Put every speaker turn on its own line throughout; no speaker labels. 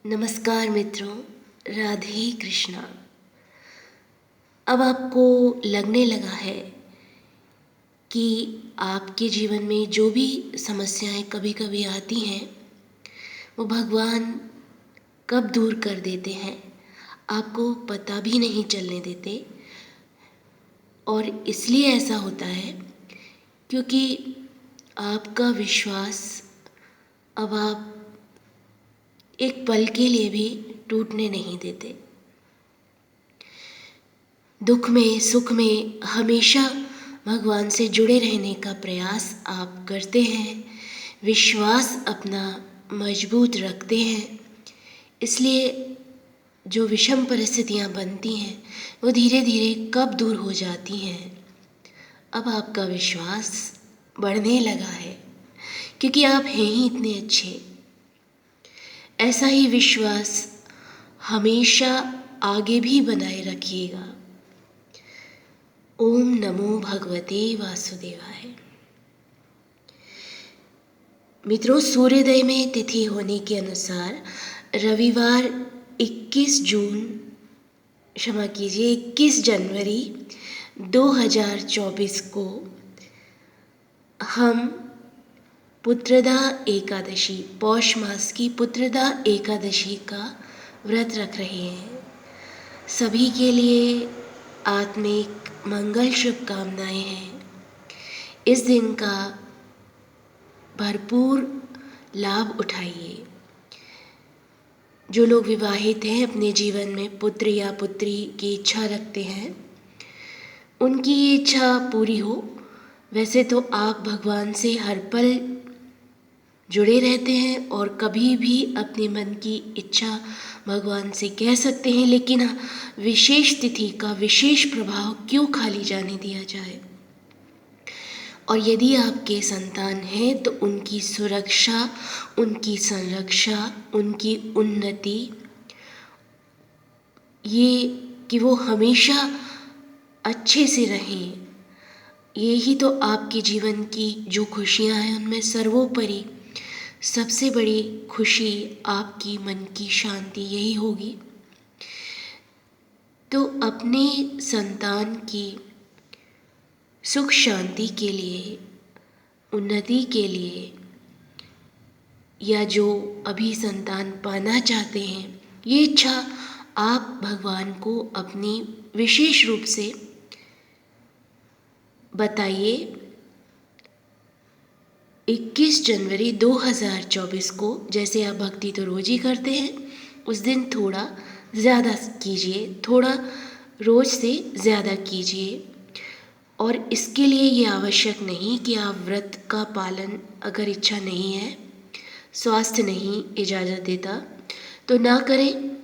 नमस्कार मित्रों, राधे कृष्णा। अब आपको लगने लगा है कि आपके जीवन में जो भी समस्याएं कभी कभी आती हैं वो भगवान कब दूर कर देते हैं आपको पता भी नहीं चलने देते। और इसलिए ऐसा होता है क्योंकि आपका विश्वास अब आप एक पल के लिए भी टूटने नहीं देते। दुख में सुख में हमेशा भगवान से जुड़े रहने का प्रयास आप करते हैं, विश्वास अपना मजबूत रखते हैं। इसलिए जो विषम परिस्थितियां बनती हैं वो धीरे धीरे कब दूर हो जाती हैं। अब आपका विश्वास बढ़ने लगा है क्योंकि आप हैं ही इतने अच्छे। ऐसा ही विश्वास हमेशा आगे भी बनाए रखिएगा। ओम नमो भगवते वासुदेवाय। मित्रों, सूर्योदय में तिथि होने के अनुसार रविवार 21 जनवरी 2024 को हम पुत्रदा एकादशी, पौष मास की पुत्रदा एकादशी का व्रत रख रहे हैं। सभी के लिए आत्मिक मंगल शुभकामनाएं हैं। इस दिन का भरपूर लाभ उठाइए। जो लोग विवाहित हैं, अपने जीवन में पुत्र या पुत्री की इच्छा रखते हैं, उनकी ये इच्छा पूरी हो। वैसे तो आप भगवान से हर पल जुड़े रहते हैं और कभी भी अपने मन की इच्छा भगवान से कह सकते हैं, लेकिन विशेष तिथि का विशेष प्रभाव क्यों खाली जाने दिया जाए। और यदि आपके संतान हैं तो उनकी सुरक्षा, उनकी संरक्षा, उनकी उन्नति, ये कि वो हमेशा अच्छे से रहें, यही तो आपके जीवन की जो खुशियां हैं उनमें सर्वोपरि सबसे बड़ी खुशी आपकी मन की शांति यही होगी। तो अपने संतान की सुख शांति के लिए, उन्नति के लिए, या जो अभी संतान पाना चाहते हैं, ये इच्छा आप भगवान को अपनी विशेष रूप से बताइए। 21 जनवरी 2024 को, जैसे आप भक्ति तो रोज ही करते हैं, उस दिन थोड़ा ज़्यादा कीजिए, थोड़ा रोज से ज़्यादा कीजिए। और इसके लिए ये आवश्यक नहीं कि आप व्रत का पालन, अगर इच्छा नहीं है, स्वास्थ्य नहीं इजाज़त देता तो ना करें,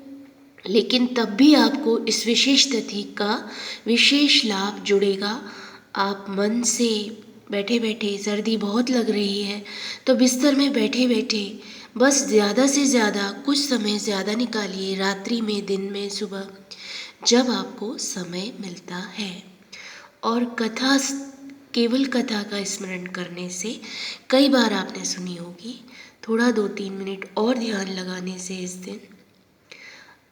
लेकिन तब भी आपको इस विशेष तिथि का विशेष लाभ जुड़ेगा। आप मन से बैठे बैठे, सर्दी बहुत लग रही है तो बिस्तर में बैठे बैठे बस ज़्यादा से ज़्यादा कुछ समय ज़्यादा निकालिए, रात्रि में, दिन में, सुबह, जब आपको समय मिलता है। और कथा, केवल कथा का स्मरण करने से, कई बार आपने सुनी होगी, थोड़ा 2-3 मिनट और ध्यान लगाने से इस दिन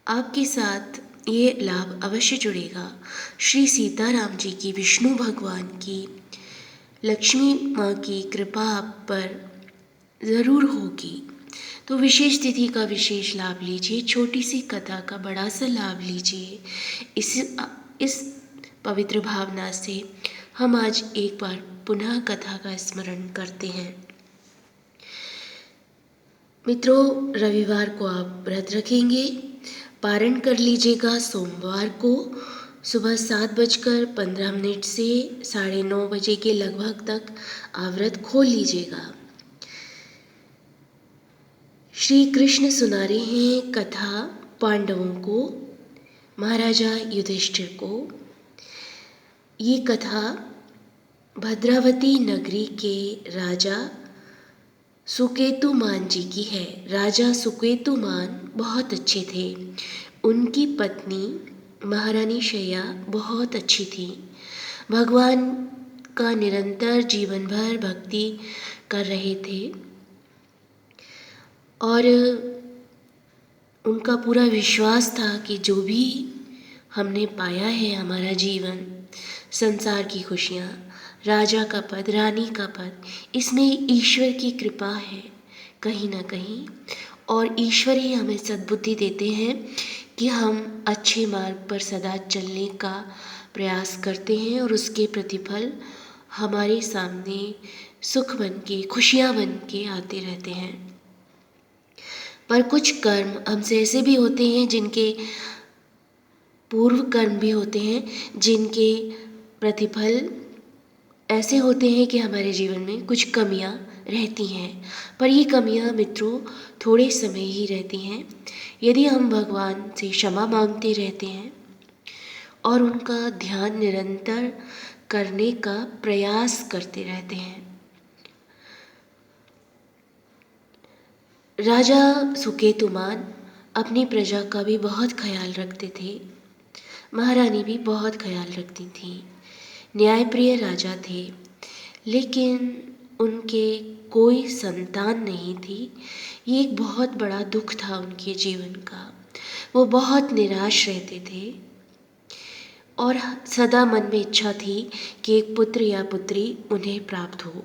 आपके साथ ये लाभ अवश्य जुड़ेगा। श्री सीताराम जी की, विष्णु भगवान की, लक्ष्मी माँ की कृपा आप पर ज़रूर होगी। तो विशेष तिथि का विशेष लाभ लीजिए, छोटी सी कथा का बड़ा सा लाभ लीजिए। इस पवित्र भावना से हम आज एक बार पुनः कथा का स्मरण करते हैं। मित्रों, रविवार को आप व्रत रखेंगे, पारण कर लीजिएगा। सोमवार को सुबह 7:15 से 9:30 बजे के लगभग तक आप व्रत खोल लीजिएगा। श्री कृष्ण सुना रहे हैं कथा पांडवों को, महाराजा युधिष्ठिर को। ये कथा भद्रावती नगरी के राजा सुकेतुमान जी की है। राजा सुकेतुमान बहुत अच्छे थे। उनकी पत्नी महारानी शैया बहुत अच्छी थी। भगवान का निरंतर जीवन भर भक्ति कर रहे थे और उनका पूरा विश्वास था कि जो भी हमने पाया है, हमारा जीवन, संसार की खुशियाँ, राजा का पद, रानी का पद, इसमें ईश्वर की कृपा है कहीं ना कहीं। और ईश्वर ही हमें सद्बुद्धि देते हैं कि हम अच्छे मार्ग पर सदा चलने का प्रयास करते हैं और उसके प्रतिफल हमारे सामने सुख बन के, खुशियाँ बन के आते रहते हैं। पर कुछ कर्म हमसे ऐसे भी होते हैं, जिनके पूर्व कर्म भी होते हैं, जिनके प्रतिफल ऐसे होते हैं कि हमारे जीवन में कुछ कमियां रहती हैं। पर ये कमियां मित्रों थोड़े समय ही रहती हैं, यदि हम भगवान से क्षमा मांगते रहते हैं और उनका ध्यान निरंतर करने का प्रयास करते रहते हैं। राजा सुकेतुमान अपनी प्रजा का भी बहुत ख्याल रखते थे। महारानी भी बहुत ख्याल रखती थी। न्यायप्रिय राजा थे, लेकिन उनके कोई संतान नहीं थी। ये एक बहुत बड़ा दुख था उनके जीवन का। वो बहुत निराश रहते थे और सदा मन में इच्छा थी कि एक पुत्र या पुत्री उन्हें प्राप्त हो।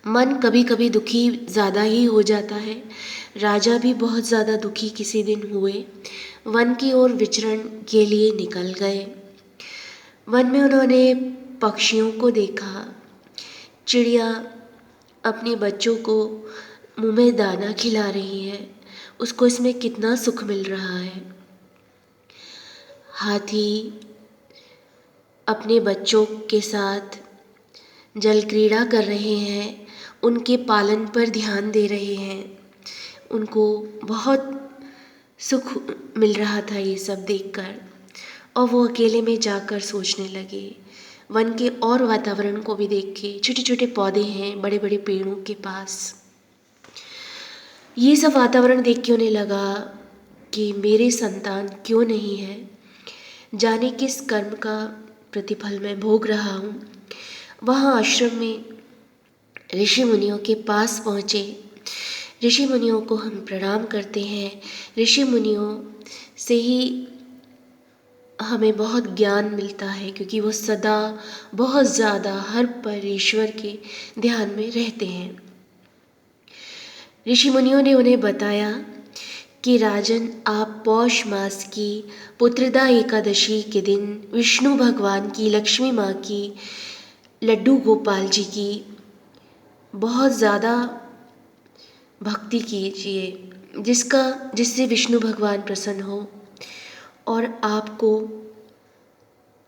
मन कभी कभी दुखी ज़्यादा ही हो जाता है। राजा भी बहुत ज़्यादा दुखी किसी दिन हुए। वन की ओर विचरण के लिए निकल गए। वन में उन्होंने पक्षियों को देखा। चिड़िया अपने बच्चों को मुंह में दाना खिला रही है, उसको इसमें कितना सुख मिल रहा है। हाथी अपने बच्चों के साथ जल क्रीड़ा कर रहे हैं, उनके पालन पर ध्यान दे रहे हैं। उनको बहुत सुख मिल रहा था ये सब देखकर, और वो अकेले में जाकर सोचने लगे। वन के और वातावरण को भी देखे, छोटे छोटे पौधे हैं बड़े बड़े पेड़ों के पास। ये सब वातावरण देख के उन्हें लगा कि मेरे संतान क्यों नहीं है, जाने किस कर्म का प्रतिफल मैं भोग रहा हूँ। वहाँ आश्रम में ऋषि मुनियों के पास पहुँचे। ऋषि मुनियों को हम प्रणाम करते हैं। ऋषि मुनियों से ही हमें बहुत ज्ञान मिलता है, क्योंकि वो सदा बहुत ज़्यादा हर पल ईश्वर के ध्यान में रहते हैं। ऋषि मुनियों ने उन्हें बताया कि राजन, आप पौष मास की पुत्रदा एकादशी के दिन विष्णु भगवान की, लक्ष्मी माँ की, लड्डू गोपाल जी की बहुत ज़्यादा भक्ति कीजिए, जिससे विष्णु भगवान प्रसन्न हो और आपको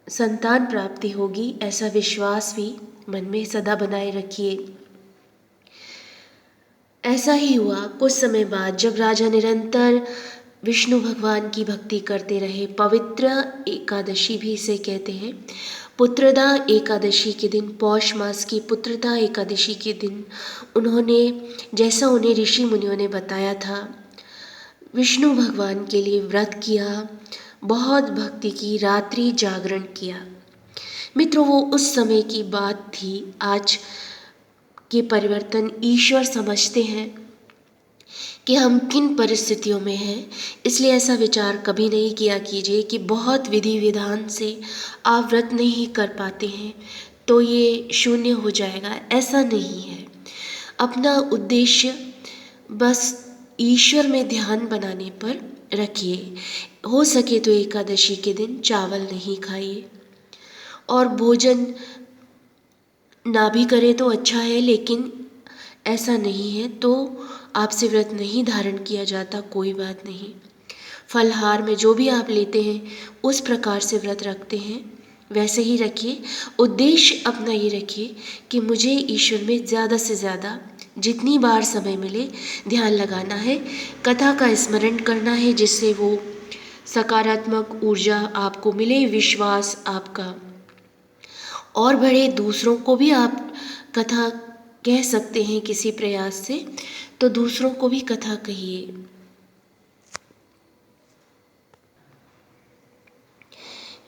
संतान प्राप्ति होगी, ऐसा विश्वास भी मन में सदा बनाए रखिए। ऐसा ही हुआ। कुछ समय बाद जब राजा निरंतर विष्णु भगवान की भक्ति करते रहे, पवित्र एकादशी भी इसे कहते हैं, पुत्रदा एकादशी के दिन, पौष मास की पुत्रदा एकादशी के दिन, उन्होंने, जैसा उन्हें ऋषि मुनियों ने बताया था, विष्णु भगवान के लिए व्रत किया, बहुत भक्ति की, रात्रि जागरण किया। मित्रों, वो उस समय की बात थी। आज के परिवर्तन ईश्वर समझते हैं कि हम किन परिस्थितियों में हैं, इसलिए ऐसा विचार कभी नहीं किया कीजिए कि बहुत विधि विधान से आप व्रत नहीं कर पाते हैं तो ये शून्य हो जाएगा। ऐसा नहीं है। अपना उद्देश्य बस ईश्वर में ध्यान बनाने पर रखिए। हो सके तो एकादशी के दिन चावल नहीं खाइए, और भोजन ना भी करे तो अच्छा है, लेकिन ऐसा नहीं है तो आपसे व्रत नहीं धारण किया जाता, कोई बात नहीं। फलहार में जो भी आप लेते हैं उस प्रकार से व्रत रखते हैं वैसे ही रखिए। उद्देश्य अपना ये रखिए कि मुझे ईश्वर में ज़्यादा से ज़्यादा जितनी बार समय मिले ध्यान लगाना है, कथा का स्मरण करना है, जिससे वो सकारात्मक ऊर्जा आपको मिले, विश्वास आपका और बढ़े। दूसरों को भी आप कथा कह सकते हैं किसी प्रयास से, तो दूसरों को भी कथा कहिए।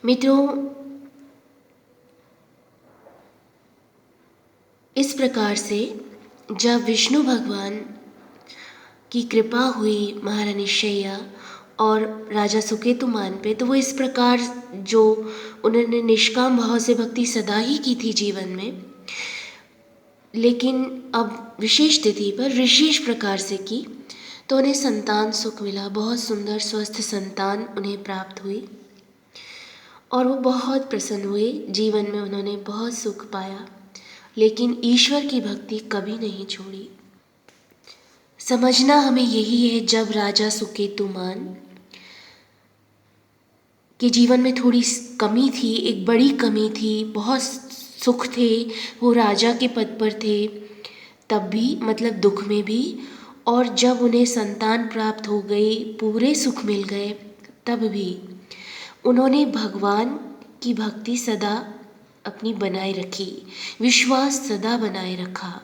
मित्रों, इस प्रकार से जब विष्णु भगवान की कृपा हुई महारानी शैया और राजा सुकेतुमान पे, तो वो इस प्रकार जो उन्होंने निष्काम भाव से भक्ति सदा ही की थी जीवन में, लेकिन अब विशेष तिथि पर विशेष प्रकार से की, तो उन्हें संतान सुख मिला। बहुत सुंदर स्वस्थ संतान उन्हें प्राप्त हुई और वो बहुत प्रसन्न हुए। जीवन में उन्होंने बहुत सुख पाया, लेकिन ईश्वर की भक्ति कभी नहीं छोड़ी। समझना हमें यही है, जब राजा सुकेतुमान के जीवन में थोड़ी कमी थी, एक बड़ी कमी थी, बहुत सुख थे, वो राजा के पद पर थे, तब भी मतलब दुख में भी, और जब उन्हें संतान प्राप्त हो गई, पूरे सुख मिल गए, तब भी उन्होंने भगवान की भक्ति सदा अपनी बनाए रखी, विश्वास सदा बनाए रखा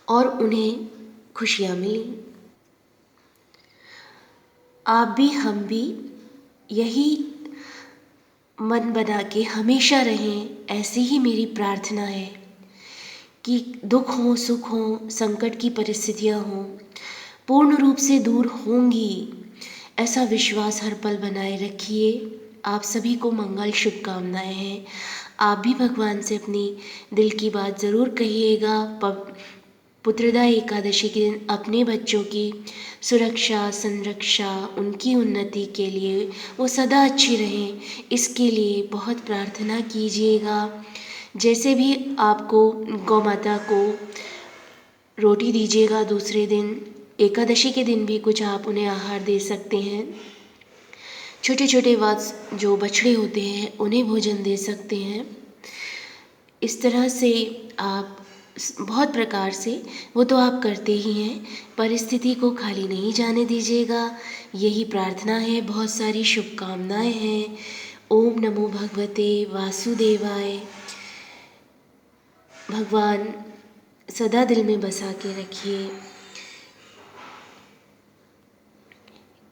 और उन्हें खुशियाँ मिली। आप भी हम भी यही मन बना के हमेशा रहें, ऐसी ही मेरी प्रार्थना है कि दुख हो, सुख हो, संकट की परिस्थितियाँ हों, पूर्ण रूप से दूर होंगी, ऐसा विश्वास हर पल बनाए रखिए। आप सभी को मंगल शुभकामनाएं हैं। आप भी भगवान से अपनी दिल की बात ज़रूर कहिएगा। पुत्रदा एकादशी के दिन अपने बच्चों की सुरक्षा, संरक्षा, उनकी उन्नति के लिए वो सदा अच्छी रहें, इसके लिए बहुत प्रार्थना कीजिएगा। जैसे भी आपको गौ माता को रोटी दीजिएगा, दूसरे दिन एकादशी के दिन भी कुछ आप उन्हें आहार दे सकते हैं। छोटे छोटे वत्स जो बछड़े होते हैं उन्हें भोजन दे सकते हैं। इस तरह से आप बहुत प्रकार से, वो तो आप करते ही हैं, परिस्थिति को खाली नहीं जाने दीजिएगा, यही प्रार्थना है। बहुत सारी शुभकामनाएं हैं। ओम नमो भगवते वासुदेवाय। भगवान सदा दिल में बसा के रखिए।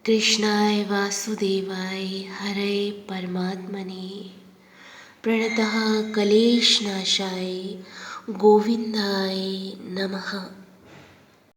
कृष्णाय वासुदेवाय हरे परमात्मने प्रणतः क्लेशनाशाय गोविंदाय नमः।